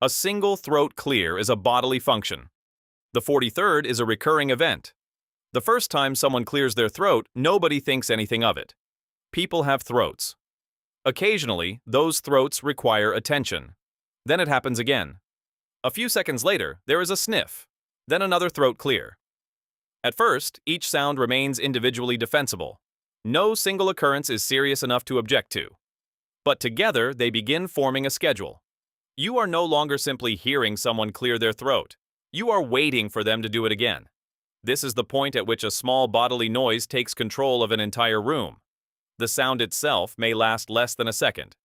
A single throat clear is a bodily function. The 43rd is a recurring event. The first time someone clears their throat, nobody thinks anything of it. People have throats. Occasionally, those throats require attention. Then it happens again. A few seconds later, there is a sniff, then another throat clear. At first, each sound remains individually defensible. No single occurrence is serious enough to object to. But together, they begin forming a schedule. You are no longer simply hearing someone clear their throat. You are waiting for them to do it again. This is the point at which a small bodily noise takes control of an entire room. The sound itself may last less than a second.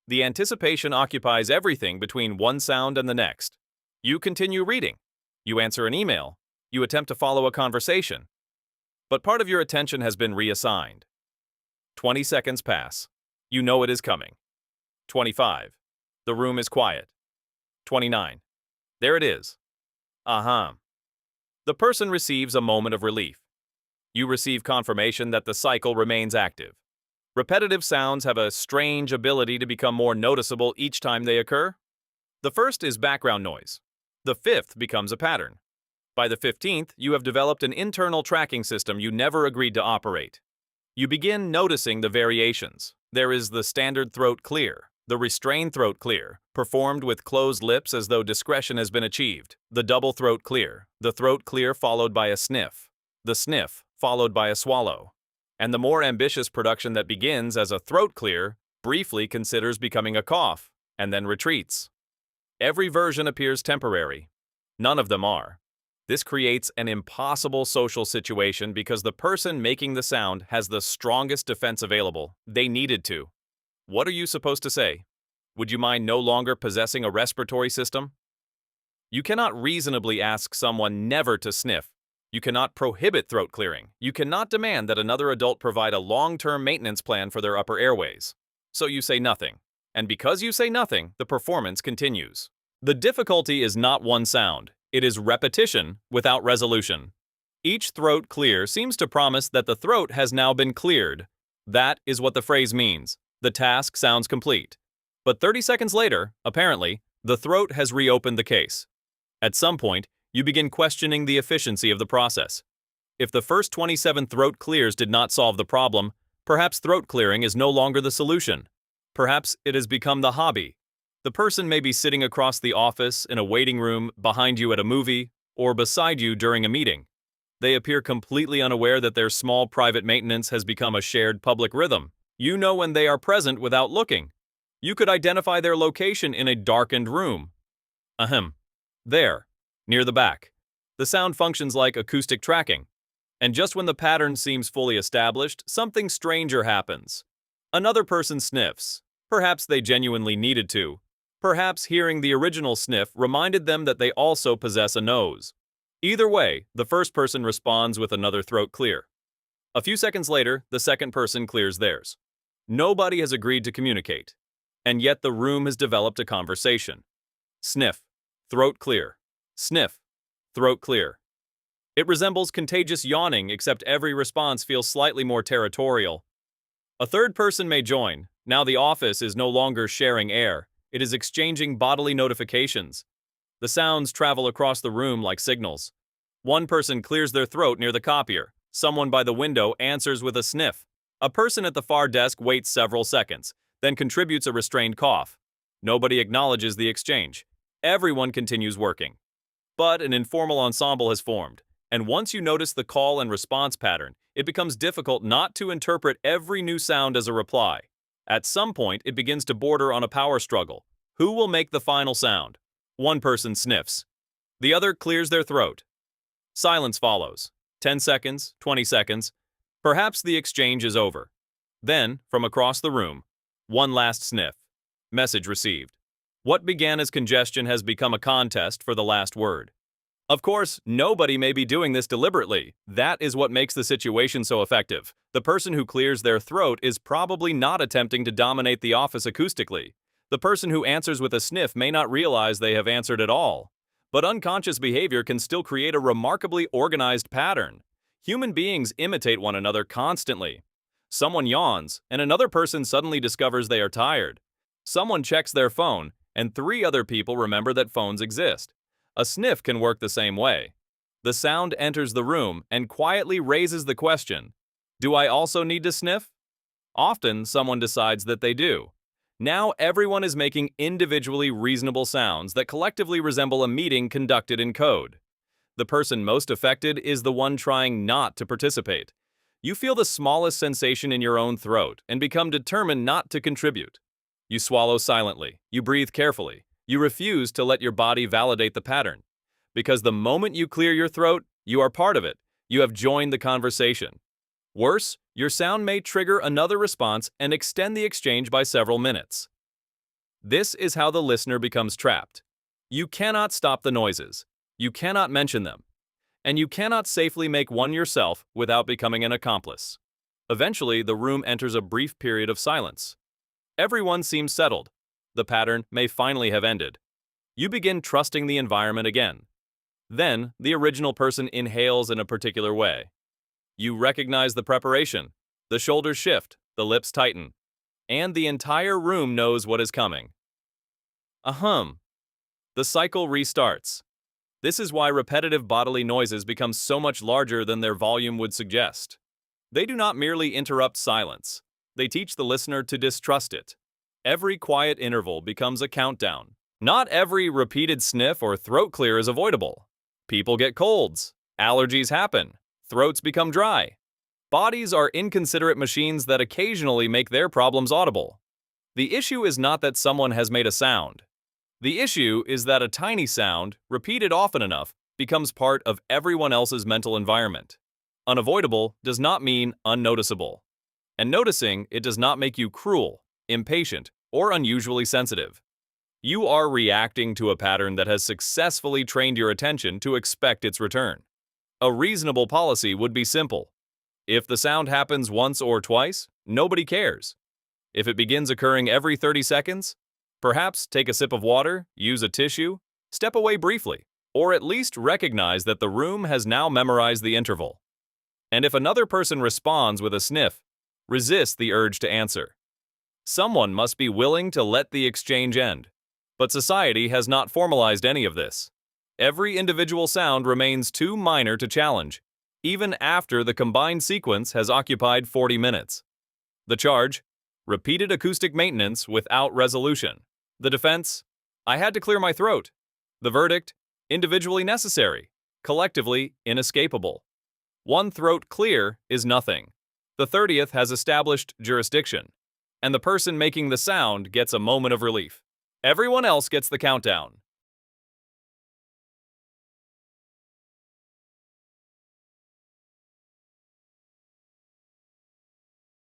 The anticipation occupies everything between one sound and the next. You continue reading. You answer an email. You attempt to follow a conversation. But part of your attention has been reassigned. 20 seconds pass. You know it is coming. 25. The room is quiet. 29. There it is. The person receives a moment of relief. You receive confirmation that the cycle remains active. Repetitive sounds have a strange ability to become more noticeable each time they occur. The first is background noise. The fifth becomes a pattern. By the 15th, you have developed an internal tracking system you never agreed to operate. You begin noticing the variations. There is the standard throat clear, the restrained throat clear, performed with closed lips as though discretion has been achieved, the double throat clear, the throat clear followed by a sniff, the sniff followed by a swallow, and the more ambitious production that begins as a throat clear briefly considers becoming a cough, and then retreats. Every version appears temporary. None of them are. This creates an impossible social situation because the person making the sound has the strongest defense available. They needed to. What are you supposed to say? Would you mind no longer possessing a respiratory system? You cannot reasonably ask someone never to sniff. You cannot prohibit throat clearing. You cannot demand that another adult provide a long-term maintenance plan for their upper airways. So you say nothing. And because you say nothing, the performance continues. The difficulty is not one sound. It is repetition without resolution. Each throat clear seems to promise that the throat has now been cleared. That is what the phrase means. The task sounds complete. But 30 seconds later, apparently, the throat has reopened the case. At some point, you begin questioning the efficiency of the process. If the first 27 throat clears did not solve the problem, perhaps throat clearing is no longer the solution. Perhaps it has become the hobby. The person may be sitting across the office, in a waiting room, behind you at a movie, or beside you during a meeting. They appear completely unaware that their small private maintenance has become a shared public rhythm. You know when they are present without looking. You could identify their location in a darkened room. There, near the back. The sound functions like acoustic tracking. And just when the pattern seems fully established, something stranger happens. Another person sniffs. Perhaps they genuinely needed to. Perhaps hearing the original sniff reminded them that they also possess a nose. Either way, the first person responds with another throat clear. A few seconds later, the second person clears theirs. Nobody has agreed to communicate, and yet the room has developed a conversation. Sniff, throat clear. Sniff, throat clear. It resembles contagious yawning, except every response feels slightly more territorial. A third person may join. Now the office is no longer sharing air. It is exchanging bodily notifications. The sounds travel across the room like signals. One person clears their throat near the copier. Someone by the window answers with a sniff. A person at the far desk waits several seconds, then contributes a restrained cough. Nobody acknowledges the exchange. Everyone continues working. But an informal ensemble has formed, and once you notice the call and response pattern, it becomes difficult not to interpret every new sound as a reply. At some point, it begins to border on a power struggle. Who will make the final sound? One person sniffs. The other clears their throat. Silence follows. 10 seconds, 20 seconds. Perhaps the exchange is over. Then, from across the room, one last sniff. Message received. What began as congestion has become a contest for the last word. Of course, nobody may be doing this deliberately. That is what makes the situation so effective. The person who clears their throat is probably not attempting to dominate the office acoustically. The person who answers with a sniff may not realize they have answered at all. But unconscious behavior can still create a remarkably organized pattern. Human beings imitate one another constantly. Someone yawns, and another person suddenly discovers they are tired. Someone checks their phone, and 3 other people remember that phones exist. A sniff can work the same way. The sound enters the room and quietly raises the question, "Do I also need to sniff?" Often, someone decides that they do. Now everyone is making individually reasonable sounds that collectively resemble a meeting conducted in code. The person most affected is the one trying not to participate. You feel the smallest sensation in your own throat and become determined not to contribute. You swallow silently. You breathe carefully. You refuse to let your body validate the pattern. Because the moment you clear your throat, you are part of it. You have joined the conversation. Worse, your sound may trigger another response and extend the exchange by several minutes. This is how the listener becomes trapped. You cannot stop the noises. You cannot mention them. And you cannot safely make one yourself without becoming an accomplice. Eventually, the room enters a brief period of silence. Everyone seems settled. The pattern may finally have ended. You begin trusting the environment again. Then, the original person inhales in a particular way. You recognize the preparation. The shoulders shift, the lips tighten, and the entire room knows what is coming. Ahem. The cycle restarts. This is why repetitive bodily noises become so much larger than their volume would suggest. They do not merely interrupt silence. They teach the listener to distrust it. Every quiet interval becomes a countdown. Not every repeated sniff or throat clear is avoidable. People get colds. Allergies happen. Throats become dry. Bodies are inconsiderate machines that occasionally make their problems audible. The issue is not that someone has made a sound. The issue is that a tiny sound, repeated often enough, becomes part of everyone else's mental environment. Unavoidable does not mean unnoticeable. And noticing it does not make you cruel, impatient, or unusually sensitive. You are reacting to a pattern that has successfully trained your attention to expect its return. A reasonable policy would be simple. If the sound happens once or twice, nobody cares. If it begins occurring every 30 seconds, perhaps take a sip of water, use a tissue, step away briefly, or at least recognize that the room has now memorized the interval. And if another person responds with a sniff, resist the urge to answer. Someone must be willing to let the exchange end. But society has not formalized any of this. Every individual sound remains too minor to challenge, even after the combined sequence has occupied 40 minutes. The charge: repeated acoustic maintenance without resolution. The defense: I had to clear my throat. The verdict: individually necessary, collectively inescapable. One throat clear is nothing. The 30th has established jurisdiction, and the person making the sound gets a moment of relief. Everyone else gets the countdown.